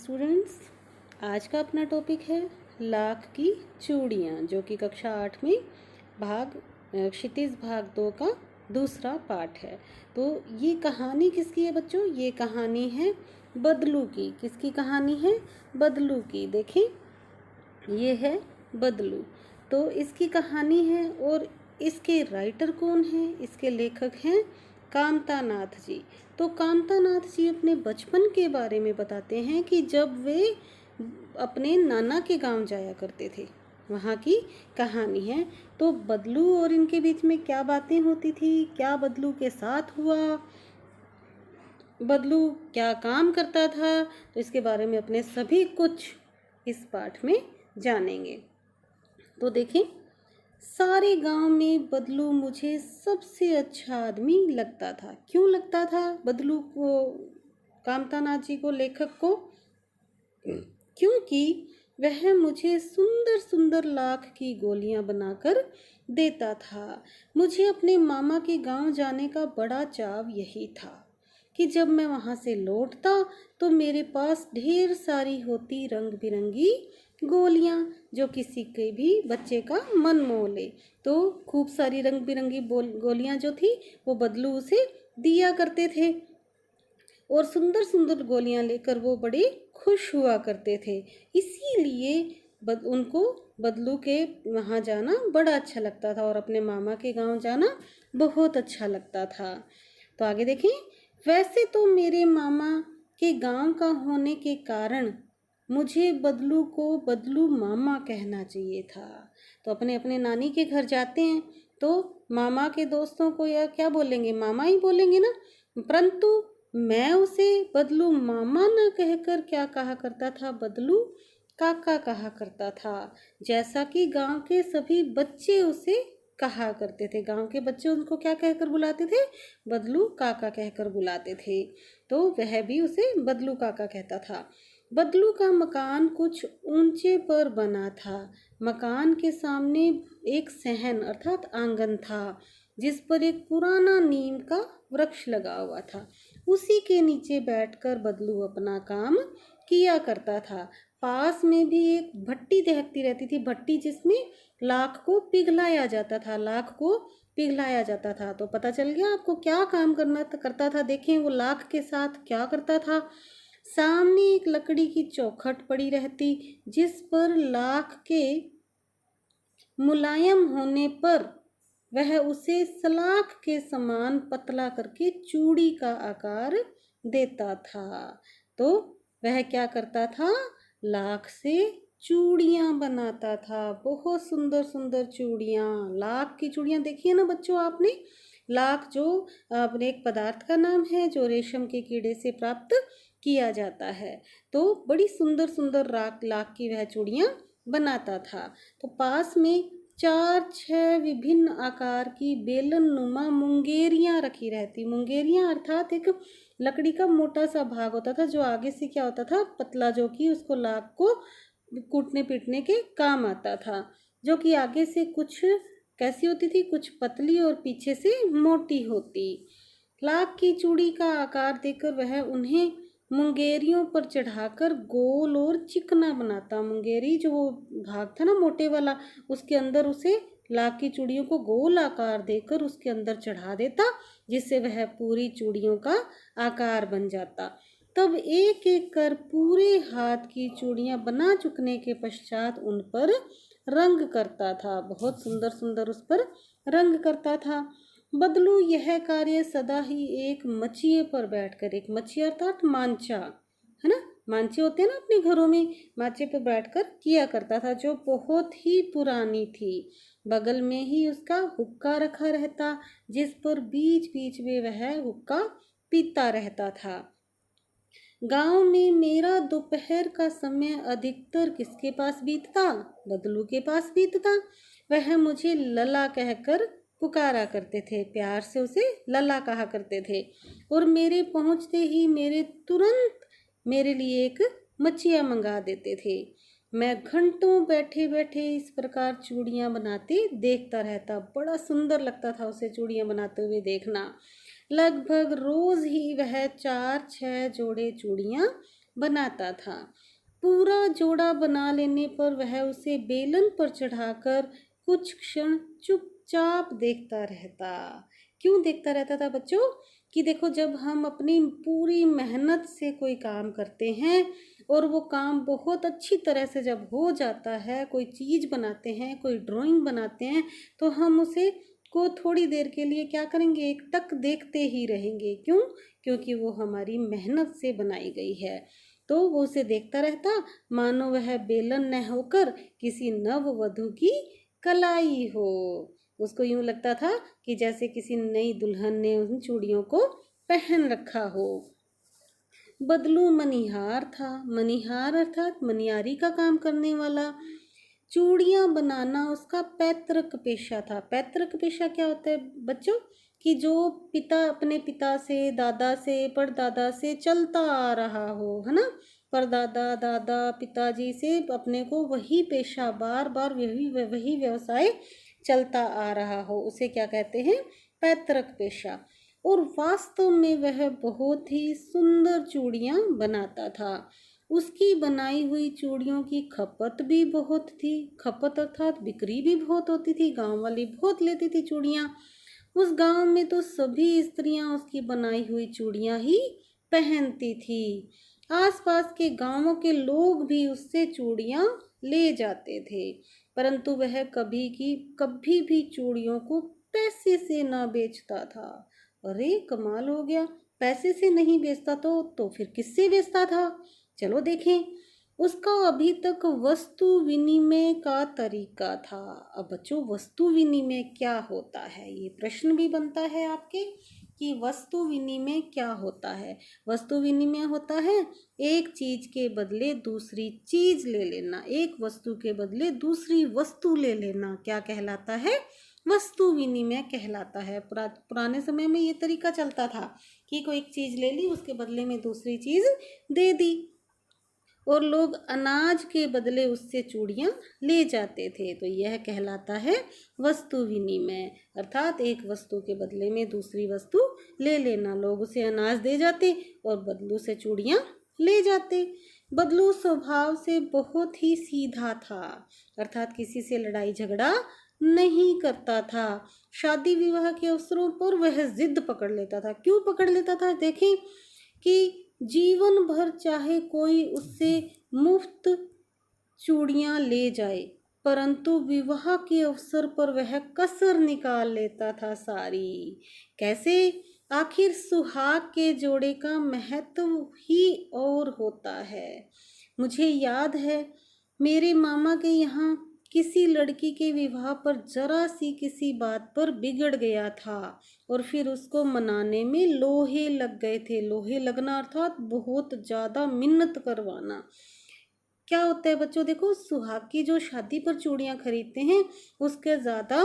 Students, आज का अपना टॉपिक है लाख की चूड़ियाँ, जो कि कक्षा 8 में क्षितिज भाग 2 का दूसरा पार्ट है। तो ये कहानी किसकी है बच्चों? ये कहानी है बदलू की। किसकी कहानी है? बदलू की। देखें, ये है बदलू। तो इसकी कहानी है और इसके राइटर कौन हैं? इसके लेखक हैं कामता नाथ जी। तो कामता नाथ जी अपने बचपन के बारे में बताते हैं कि जब वे अपने नाना के गांव जाया करते थे, वहाँ की कहानी है। तो बदलू और इनके बीच में क्या बातें होती थी, क्या बदलू के साथ हुआ, बदलू क्या काम करता था, तो इसके बारे में अपने सभी कुछ इस पाठ में जानेंगे। तो देखें, सारे गांव में बदलू मुझे सबसे अच्छा आदमी लगता था। क्यों लगता था बदलू को, कामतानाथ जी को, लेखक को? क्योंकि वह मुझे सुंदर सुंदर लाख की गोलियां बनाकर देता था। मुझे अपने मामा के गांव जाने का बड़ा चाव यही था कि जब मैं वहां से लौटता तो मेरे पास ढेर सारी होती रंग बिरंगी गोलियां, जो किसी के भी बच्चे का मन मोह ले। तो खूब सारी रंग बिरंगी गोलियां जो थी वो बदलू उसे दिया करते थे और सुंदर सुंदर गोलियां लेकर वो बड़े खुश हुआ करते थे। इसीलिए उनको बदलू के वहाँ जाना बड़ा अच्छा लगता था और अपने मामा के गांव जाना बहुत अच्छा लगता था। तो आगे देखें, वैसे तो मेरे मामा के गांव का होने के कारण मुझे बदलू को बदलू मामा कहना चाहिए था। तो अपने अपने नानी के घर जाते हैं तो मामा के दोस्तों को या क्या बोलेंगे, मामा ही बोलेंगे ना। परंतु मैं उसे बदलू मामा न कहकर क्या कहा करता था, बदलू काका कहा करता था, जैसा कि गांव के सभी बच्चे उसे कहा करते थे। गांव के बच्चे उनको क्या कहकर बुलाते थे? बदलू काका कहकर बुलाते थे। तो वह भी उसे बदलू काका कहता था। बदलू का मकान कुछ ऊंचे पर बना था। मकान के सामने एक सहन अर्थात आंगन था, जिस पर एक पुराना नीम का वृक्ष लगा हुआ था। उसी के नीचे बैठकर बदलू अपना काम किया करता था। पास में भी एक भट्टी दहकती रहती थी, भट्टी जिसमें लाख को पिघलाया जाता था, लाख को पिघलाया जाता था। तो पता चल गया आपको क्या काम करता था। देखें, वो लाख के साथ क्या करता था। सामने एक लकड़ी की चौखट पड़ी रहती, जिस पर लाख के मुलायम होने पर वह उसे सलाख के समान पतला करके चूड़ी का आकार देता था। तो वह क्या करता था? लाख से चूड़ियां बनाता था, बहुत सुंदर सुंदर चूड़ियां। लाख की चूड़ियां देखिए ना बच्चों आपने। लाख जो अपने एक पदार्थ का नाम है जो रेशम के कीड़े से प्राप्त किया जाता है। तो बड़ी सुंदर सुंदर लाख की वह चूड़ियां बनाता था। तो पास में 4-6 विभिन्न आकार की बेलन नुमा मुंगेरियां रखी रहती। मुंगेरियां अर्थात एक लकड़ी का मोटा सा भाग होता था जो आगे से क्या होता था, पतला, जो कि उसको लाख को कूटने पीटने के काम आता था। जो कि आगे से कुछ कैसी होती थी, कुछ पतली और पीछे से मोटी होती। लाख की चूड़ी का आकार देकर वह उन्हें मुंगेरियों पर चढ़ाकर गोल और चिकना बनाता। मुंगेरी जो वो भाग था ना मोटे वाला, उसके अंदर उसे लाख की चूड़ियों को गोल आकार देकर उसके अंदर चढ़ा देता, जिससे वह पूरी चूड़ियों का आकार बन जाता। तब एक एक कर पूरे हाथ की चूड़ियां बना चुकने के पश्चात उन पर रंग करता था। बहुत सुंदर सुंदर उस पर रंग करता था। बदलू यह कार्य सदा ही एक मचिए पर बैठकर, एक मचिया अर्थात मांचा है ना, मांचे होते हैं ना अपने घरों में, माचे पर बैठकर किया करता था, जो बहुत ही पुरानी थी। बगल में ही उसका हुक्का रखा रहता, जिस पर बीच बीच में वह हुक्का पीता रहता था। गांव में मेरा दोपहर का समय अधिकतर किसके पास बीतता? बदलू के पास बीतता। वह मुझे लला कहकर पुकारा करते थे, प्यार से उसे लला कहा करते थे, और मेरे पहुंचते ही तुरंत मेरे लिए एक मचिया मंगा देते थे। मैं घंटों बैठे बैठे इस प्रकार चूड़ियां बनाते देखता रहता। बड़ा सुंदर लगता था उसे चूड़ियां बनाते हुए देखना। लगभग रोज ही वह 4-6 जोड़े चूड़ियां बनाता था। पूरा जोड़ा बना लेने पर वह उसे बेलन पर चढ़ाकर कुछ क्षण चुपचाप देखता रहता। क्यों देखता रहता था बच्चों? कि देखो, जब हम अपनी पूरी मेहनत से कोई काम करते हैं और वो काम बहुत अच्छी तरह से जब हो जाता है, कोई चीज़ बनाते हैं, कोई ड्राइंग बनाते हैं, तो हम उसे को थोड़ी देर के लिए क्या करेंगे, एक टक देखते ही रहेंगे। क्यों? क्योंकि वो हमारी मेहनत से बनाई गई है। तो वो उसे देखता रहता, मानो वह बेलन न होकर किसी नववधु की कलाई हो। उसको यूं लगता था कि जैसे किसी नई दुल्हन ने उन चूड़ियों को पहन रखा हो। बदलू मनिहार था। मनिहार अर्थात मनियारी का काम करने वाला। चूड़ियाँ बनाना उसका पैतृक पेशा था। पैतृक पेशा क्या होता है बच्चों? कि जो पिता अपने पिता से, दादा से, परदादा से चलता आ रहा हो, है ना। परदादा, दादा, पिताजी से अपने को वही पेशा, बार बार वही व्यवसाय चलता आ रहा हो, उसे क्या कहते हैं? पैतृक पेशा। और वास्तव में वह बहुत ही सुंदर चूड़ियाँ बनाता था। उसकी बनाई हुई चूड़ियों की खपत भी बहुत थी। खपत अर्थात बिक्री भी बहुत होती थी, गांव वाली बहुत लेती थी चूड़ियाँ। उस गांव में तो सभी स्त्रियां उसकी बनाई हुई चूड़ियाँ ही पहनती थी। आसपास के गांवों के लोग भी उससे चूड़ियाँ ले जाते थे, परंतु वह कभी भी चूड़ियों को पैसे से ना बेचता था। अरे कमाल हो गया! पैसे से नहीं बेचता तो फिर किससे बेचता था? चलो देखें। उसका अभी तक वस्तु विनिमय का तरीका था। अब बच्चों, वस्तु विनिमय क्या होता है, ये प्रश्न भी बनता है आपके कि वस्तु विनिमय क्या होता है। वस्तु विनिमय होता है एक चीज के बदले दूसरी चीज ले लेना, एक वस्तु के बदले दूसरी वस्तु ले लेना। क्या कहलाता है? वस्तु विनिमय कहलाता है। पुराने समय में ये तरीका चलता था कि कोई एक चीज ले ली, उसके बदले में दूसरी चीज दे दी, और लोग अनाज के बदले उससे चूड़ियाँ ले जाते थे। तो यह कहलाता है वस्तु विनिमय, अर्थात एक वस्तु के बदले में दूसरी वस्तु ले लेना। लोग उसे अनाज दे जाते और बदलू से चूड़ियाँ ले जाते। बदलू स्वभाव से बहुत ही सीधा था, अर्थात किसी से लड़ाई झगड़ा नहीं करता था। शादी विवाह के अवसरों पर वह जिद पकड़ लेता था। क्यों पकड़ लेता था? देखें कि जीवन भर चाहे कोई उससे मुफ्त चूड़ियाँ ले जाए, परंतु विवाह के अवसर पर वह कसर निकाल लेता था सारी। कैसे? आखिर सुहाग के जोड़े का महत्व ही और होता है। मुझे याद है, मेरे मामा के यहाँ किसी लड़की के विवाह पर जरा सी किसी बात पर बिगड़ गया था और फिर उसको मनाने में लोहे लग गए थे। लोहे लगना अर्थात बहुत ज़्यादा मिन्नत करवाना। क्या होता है बच्चों? देखो, सुहाग की जो शादी पर चूड़ियाँ खरीदते हैं, उसके ज़्यादा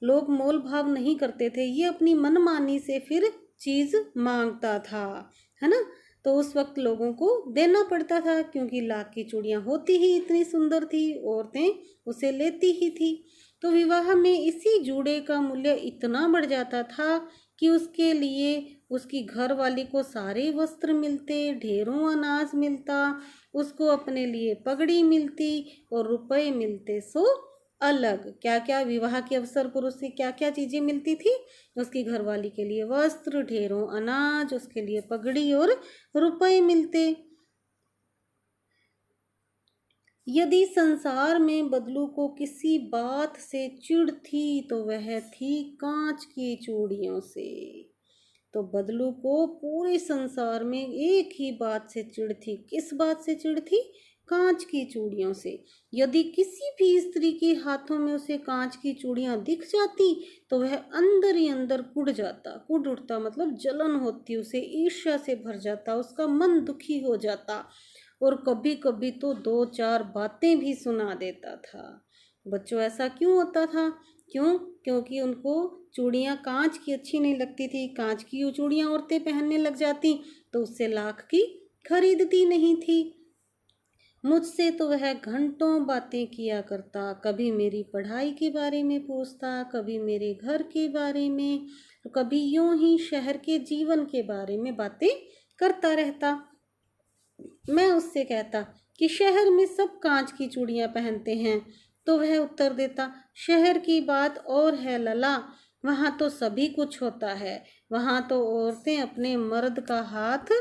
लोग मोल भाव नहीं करते थे। ये अपनी मनमानी से फिर चीज़ मांगता था, है ना। तो उस वक्त लोगों को देना पड़ता था, क्योंकि लाख की चूड़ियाँ होती ही इतनी सुंदर थी, औरतें उसे लेती ही थी। तो विवाह में इसी जूड़े का मूल्य इतना बढ़ जाता था कि उसके लिए उसकी घर वाली को सारे वस्त्र मिलते, ढेरों अनाज मिलता, उसको अपने लिए पगड़ी मिलती और रुपए मिलते। सो अलग क्या क्या विवाह के अवसर पर उसे क्या क्या चीज़ें मिलती थी? उसकी घरवाली के लिए वस्त्र, ढेरों अनाज, उसके लिए पगड़ी और रुपए मिलते। यदि संसार में बदलू को किसी बात से चिढ़ थी तो वह थी कांच की चूड़ियों से। तो बदलू को पूरे संसार में एक ही बात से चिढ़ थी। किस बात से चिढ़ थी? कांच की चूड़ियों से। यदि किसी भी स्त्री के हाथों में उसे कांच की चूड़ियां दिख जाती तो वह अंदर ही अंदर कुढ़ जाता। कुढ़ उठता मतलब जलन होती, उसे ईर्ष्या से भर जाता, उसका मन दुखी हो जाता और कभी कभी तो दो चार बातें भी सुना देता था। बच्चों, ऐसा क्यों होता था? क्यों? क्योंकि उनको चूड़ियाँ कांच की अच्छी नहीं लगती थी। कांच की वो चूड़ियाँ औरतें पहनने लग जाती तो उससे लाख की खरीदती नहीं थी। मुझसे तो वह घंटों बातें किया करता। कभी मेरी पढ़ाई के बारे में पूछता, कभी मेरे घर के बारे में, तो कभी यूं ही शहर के जीवन के बारे में बातें करता रहता। मैं उससे कहता कि शहर में सब कांच की चूड़ियां पहनते हैं, तो वह उत्तर देता, शहर की बात और है लला, वहाँ तो सभी कुछ होता है, वहाँ तो औरतें अपने मर्द का हाथ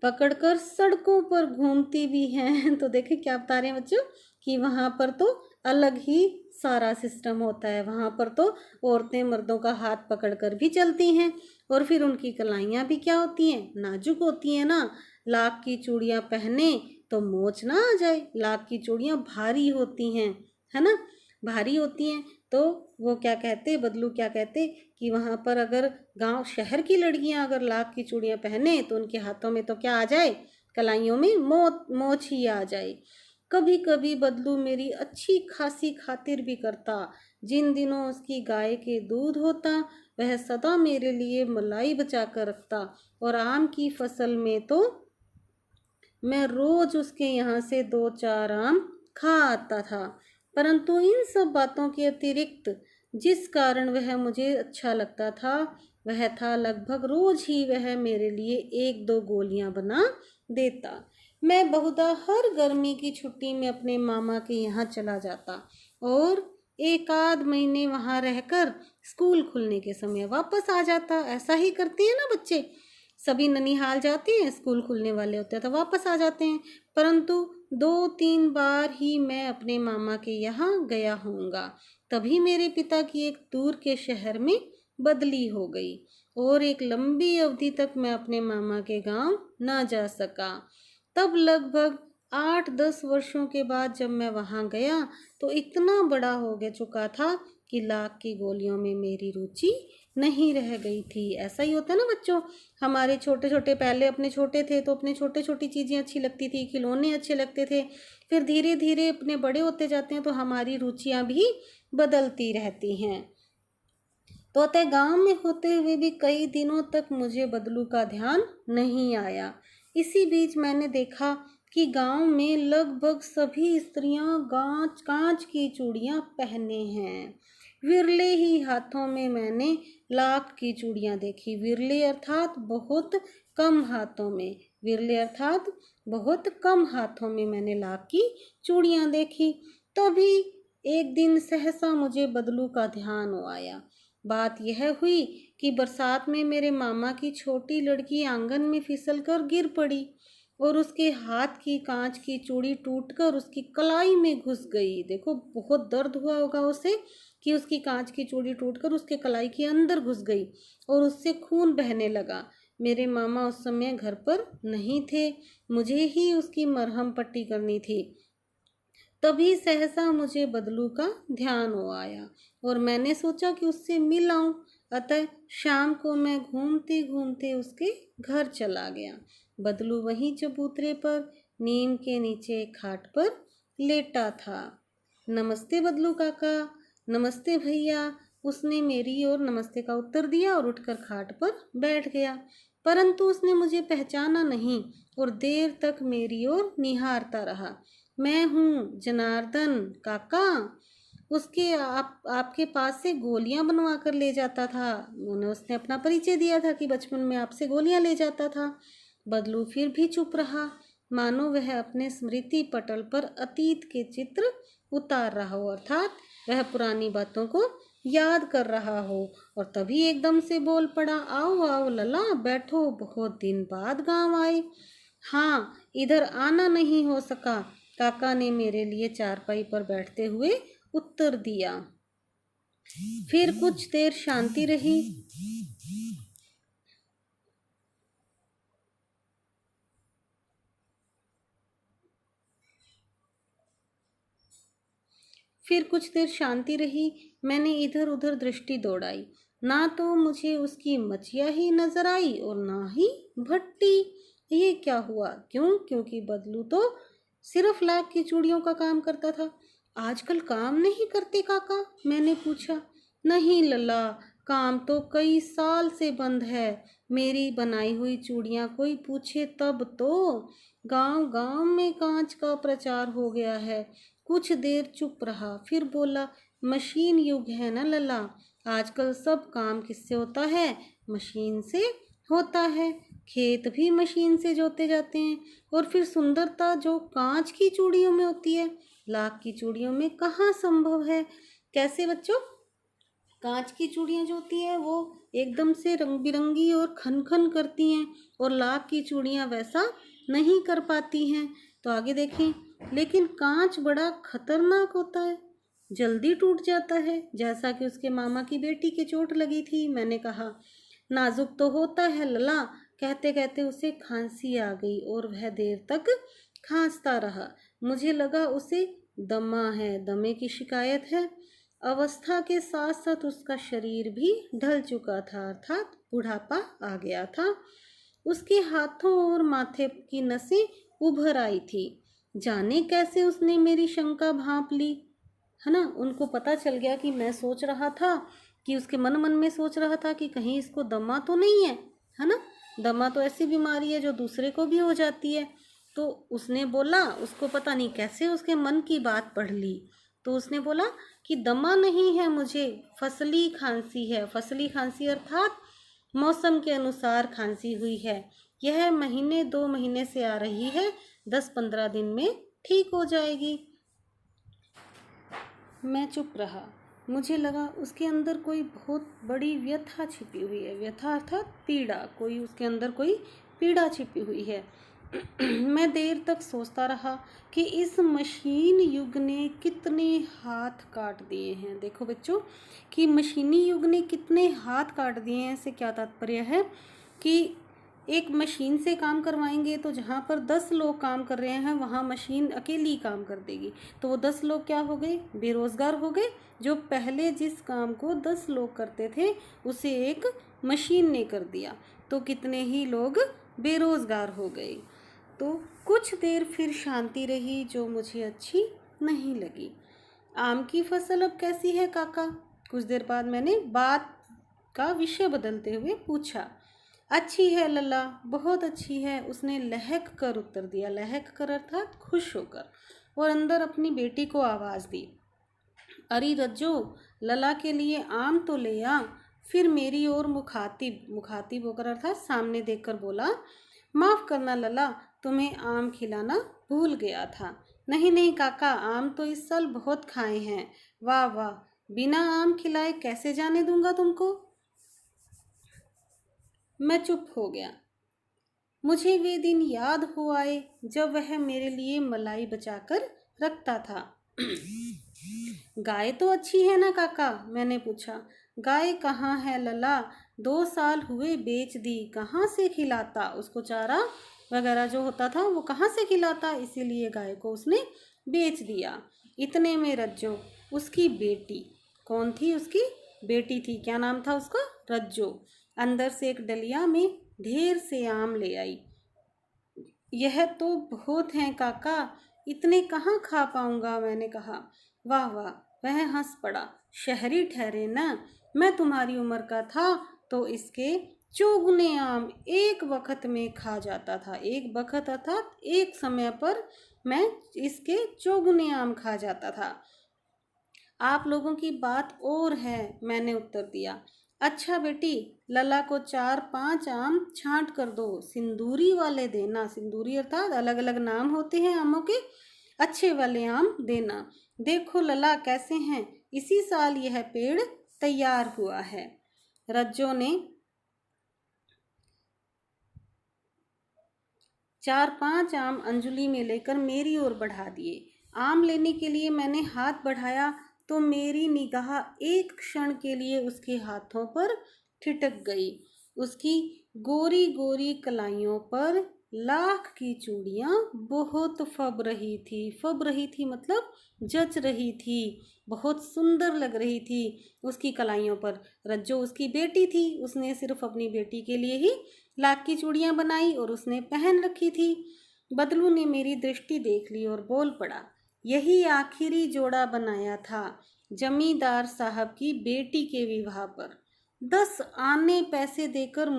पकड़कर सड़कों पर घूमती भी हैं। तो देखे क्या बता रहे हैं बच्चों कि वहाँ पर तो अलग ही सारा सिस्टम होता है, वहाँ पर तो औरतें मर्दों का हाथ पकड़कर भी चलती हैं, और फिर उनकी कलाइयाँ भी क्या होती हैं, नाजुक होती हैं ना। लाख की चूड़ियाँ पहने तो मोच ना आ जाए, लाख की चूड़ियाँ भारी होती हैं, है ना, भारी होती हैं। तो वो क्या कहते, बदलू क्या कहते कि वहाँ पर अगर गांव शहर की लड़कियां अगर लाख की चूड़ियां पहने तो उनके हाथों में तो क्या आ जाए, कलाइयों में मोच ही आ जाए। कभी कभी बदलू मेरी अच्छी खासी खातिर भी करता, जिन दिनों उसकी गाय के दूध होता वह सदा मेरे लिए मलाई बचा कर रखता, और आम की फसल में तो मैं रोज उसके यहाँ से 2-4 आम खा आता था। परंतु इन सब बातों के अतिरिक्त जिस कारण वह मुझे अच्छा लगता था वह था लगभग रोज ही वह मेरे लिए 1-2 गोलियां बना देता। मैं बहुधा हर गर्मी की छुट्टी में अपने मामा के यहाँ चला जाता और 1 आध महीने वहाँ रहकर स्कूल खुलने के समय वापस आ जाता। ऐसा ही करते हैं ना बच्चे, सभी ननिहाल जाते हैं, स्कूल खुलने वाले होते हैं तो वापस आ जाते हैं। परंतु 2-3 बार ही मैं अपने मामा के यहाँ गया होऊंगा, तभी मेरे पिता की एक दूर के शहर में बदली हो गई और एक लंबी अवधि तक मैं अपने मामा के गांव ना जा सका। तब लगभग 8-10 वर्षों के बाद जब मैं वहाँ गया तो इतना बड़ा हो गया चुका था कि लाख की गोलियों में मेरी रुचि नहीं रह गई थी। ऐसा ही होता है ना बच्चों, हमारे छोटे छोटे पहले अपने छोटे थे तो अपने छोटे छोटी चीज़ें अच्छी लगती थी, खिलौने अच्छे लगते थे, फिर धीरे धीरे अपने बड़े होते जाते हैं तो हमारी रुचियाँ भी बदलती रहती हैं। तो अतः गांव में होते हुए भी कई दिनों तक मुझे बदलू का ध्यान नहीं आया। इसी बीच मैंने देखा कि गांव में लगभग सभी स्त्रियां कांच की चूड़ियां पहने हैं। विरले ही हाथों में मैंने लाख की चूड़ियां देखी। विरले अर्थात बहुत कम हाथों में, विरले अर्थात बहुत कम हाथों में मैंने लाख की चूड़ियां देखी। तभी एक दिन सहसा मुझे बदलू का ध्यान आया। बात यह हुई कि बरसात में मेरे मामा की छोटी लड़की आंगन में फिसलकर गिर पड़ी और उसके हाथ की कांच की चूड़ी टूटकर उसकी कलाई में घुस गई। देखो बहुत दर्द हुआ होगा उसे कि उसकी कांच की चूड़ी टूटकर उसके कलाई के अंदर घुस गई और उससे खून बहने लगा। मेरे मामा उस समय घर पर नहीं थे, मुझे ही उसकी मरहम पट्टी करनी थी। तभी सहसा मुझे बदलू का ध्यान आया और मैंने सोचा कि उससे मिल आऊं। अतः शाम को मैं घूमते घूमते उसके घर चला गया। बदलू वहीं चबूतरे पर नीम के नीचे एक खाट पर लेटा था। नमस्ते बदलू काका। नमस्ते भैया। उसने मेरी ओर नमस्ते का उत्तर दिया और उठकर खाट पर बैठ गया, परंतु उसने मुझे पहचाना नहीं और देर तक मेरी ओर निहारता रहा। मैं हूँ जनार्दन काका, उसके आपके पास से गोलियां बनवा कर ले जाता था। उसने अपना परिचय दिया था कि बचपन में आपसे गोलियां ले जाता था। बदलू फिर भी चुप रहा, मानो वह अपने स्मृति पटल पर अतीत के चित्र उतार रहा हो, अर्थात वह पुरानी बातों को याद कर रहा हो। और तभी एकदम से बोल पड़ा, आओ आओ लला, बैठो, बहुत दिन बाद गांव आए। हाँ, इधर आना नहीं हो सका, काका ने मेरे लिए चारपाई पर बैठते हुए उत्तर दिया। फिर कुछ देर शांति रही। मैंने इधर उधर दृष्टि दौड़ाई, ना तो मुझे उसकी मचिया ही नजर आई और ना ही भट्टी। ये क्या हुआ? क्योंकि बदलू तो सिर्फ लाख की चूड़ियों का काम करता था। आजकल काम नहीं करते काका? मैंने पूछा। नहीं लल्ला, काम तो कई साल से बंद है। मेरी बनाई हुई चूड़ियां कोई पूछे तब तो। गांव गांव में कांच का प्रचार हो गया है। कुछ देर चुप रहा, फिर बोला, मशीन युग है ना लल्ला, आजकल सब काम किससे होता है? मशीन से होता है। खेत भी मशीन से जोते जाते हैं। और फिर सुंदरता जो कांच की चूड़ियों में होती है, लाख की चूड़ियों में कहाँ संभव है। कैसे बच्चों? कांच की चूड़ियाँ जो होती हैं वो एकदम से रंग बिरंगी और खन खन करती हैं, और लाख की चूड़ियाँ वैसा नहीं कर पाती हैं। तो आगे देखें, लेकिन कांच बड़ा खतरनाक होता है, जल्दी टूट जाता है, जैसा कि उसके मामा की बेटी के चोट लगी थी। मैंने कहा, नाजुक तो होता है लला। कहते कहते उसे खांसी आ गई और वह देर तक खांसता रहा। मुझे लगा उसे दमा है, दमे की शिकायत है। अवस्था के साथ साथ उसका शरीर भी ढल चुका था, अर्थात बुढ़ापा आ गया था। उसके हाथों और माथे की नसें उभर आई थी। जाने कैसे उसने मेरी शंका भांप ली, है ना। उनको पता चल गया कि मैं सोच रहा था, कि उसके मन मन में सोच रहा था कि कहीं इसको दमा तो नहीं है ना। दमा तो ऐसी बीमारी है जो दूसरे को भी हो जाती है। तो उसने बोला, उसको पता नहीं कैसे उसके मन की बात पढ़ ली। तो उसने बोला कि दमा नहीं है मुझे, फसली खांसी है। फसली खांसी अर्थात मौसम के अनुसार खांसी हुई है। यह महीने 2 महीने से आ रही है, 10-15 दिन में ठीक हो जाएगी। मैं चुप रहा। मुझे लगा उसके अंदर कोई बहुत बड़ी व्यथा छिपी हुई है। व्यथा अर्थात पीड़ा, कोई उसके अंदर कोई पीड़ा छिपी हुई है। मैं देर तक सोचता रहा कि इस मशीन युग ने कितने हाथ काट दिए हैं। देखो बच्चों, कि मशीनी युग ने कितने हाथ काट दिए हैं, इससे क्या तात्पर्य है कि एक मशीन से काम करवाएंगे तो जहाँ पर 10 लोग काम कर रहे हैं वहाँ मशीन अकेली काम कर देगी। तो वो 10 लोग क्या हो गए? बेरोजगार हो गए। जो पहले जिस काम को 10 लोग करते थे उसे एक मशीन ने कर दिया, तो कितने ही लोग बेरोजगार हो गए। तो कुछ देर फिर शांति रही जो मुझे अच्छी नहीं लगी। आम की फसल अब कैसी है काका? कुछ देर बाद मैंने बात का विषय बदलते हुए पूछा। अच्छी है लल्ला, बहुत अच्छी है, उसने लहक कर उत्तर दिया। लहक कर अर्थात खुश होकर। और अंदर अपनी बेटी को आवाज़ दी, अरे रज्जो, लला के लिए आम तो ले आ। फिर मेरी ओर मुखातिब मुखातिब होकर अर्थात सामने देखकर बोला, माफ़ करना लला, तुम्हें आम खिलाना भूल गया था। नहीं नहीं काका, आम तो इस साल बहुत खाए हैं। वाह वाह, बिना आम खिलाए कैसे जाने दूंगा तुमको। मैं चुप हो गया। मुझे वे दिन याद हो आए जब वह मेरे लिए मलाई बचाकर रखता था। गाय तो अच्छी है ना काका? मैंने पूछा। गाय कहाँ है लला, 2 साल हुए बेच दी। कहाँ से खिलाता? उसको चारा वगैरह जो होता था वो कहाँ से खिलाता, इसीलिए गाय को उसने बेच दिया। इतने में रज्जो, उसकी बेटी, कौन थी? उसकी बेटी थी। क्या नाम था उसका? रज्जो। अंदर से एक डलिया में ढेर से आम ले आई। यह तो बहुत हैं काका, इतने कहाँ खा पाऊंगा, मैंने कहा। वाह वाह, वह हंस पड़ा। शहरी ठहरे ना, मैं तुम्हारी उम्र का था तो इसके चौगुने आम एक वक्त में खा जाता था। एक वक्त अर्थात एक समय पर मैं इसके चौगुने आम खा जाता था। आप लोगों की बात और है, मैंने उत्तर दिया। अच्छा बेटी, लला को 4-5 आम छांट कर दो, सिंदूरी वाले देना। सिंदूरी अर्थात अलग अलग नाम होते हैं आमों के, अच्छे वाले आम देना। देखो लला कैसे हैं, इसी साल यह पेड़ तैयार हुआ है। रज्जो ने 4-5 आम अंजलि में लेकर मेरी ओर बढ़ा दिए। आम लेने के लिए मैंने हाथ बढ़ाया तो मेरी निगाह एक क्षण के लिए उसके हाथों पर ठिठक गई। उसकी गोरी गोरी कलाइयों पर लाख की चूड़ियाँ बहुत फब रही थी। फब रही थी मतलब जच रही थी, बहुत सुंदर लग रही थी उसकी कलाइयों पर। रज्जो उसकी बेटी थी, उसने सिर्फ अपनी बेटी के लिए ही लाख की चूड़ियाँ बनाई और उसने पहन रखी थी। बदलू ने मेरी दृष्टि देख ली और बोल पड़ा, यही आखिरी जोड़ा बनाया था जमींदार साहब की बेटी के विवाह पर। 10 आने पैसे देकर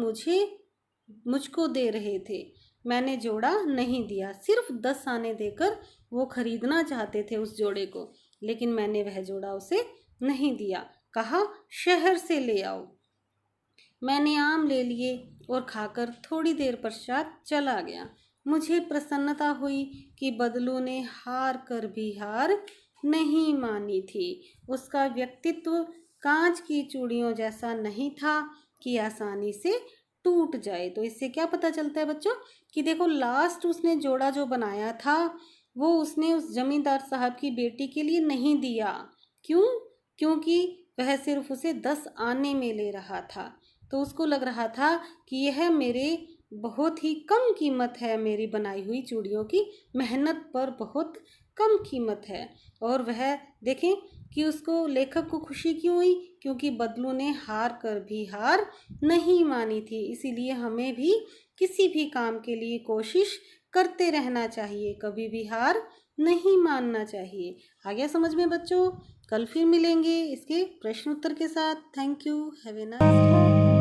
मुझको दे रहे थे। मैंने जोड़ा नहीं दिया, सिर्फ 10 आने देकर वो खरीदना चाहते थे उस जोड़े को, लेकिन मैंने वह जोड़ा उसे नहीं दिया। कहा शहर से ले आओ। मैंने आम ले लिए और खाकर थोड़ी देर पश्चात चला गया। मुझे प्रसन्नता हुई कि बदलू ने हार कर भी हार नहीं मानी थी। उसका व्यक्तित्व कांच की चूड़ियों जैसा नहीं था कि आसानी से टूट जाए। तो इससे क्या पता चलता है बच्चों कि देखो लास्ट उसने जोड़ा जो बनाया था वो उसने उस जमींदार साहब की बेटी के लिए नहीं दिया। क्यों? क्योंकि वह सिर्फ उसे 10 आने में ले रहा था। तो उसको लग रहा था कि यह मेरे बहुत ही कम कीमत है, मेरी बनाई हुई चूड़ियों की मेहनत पर बहुत कम कीमत है। और वह देखें कि उसको लेखक को खुशी क्यों हुई, क्योंकि बदलू ने हार कर भी हार नहीं मानी थी। इसीलिए हमें भी किसी भी काम के लिए कोशिश करते रहना चाहिए, कभी भी हार नहीं मानना चाहिए। आ गया समझ में बच्चों? कल फिर मिलेंगे इसके प्रश्न उत्तर के साथ। Thank you. Have a nice day.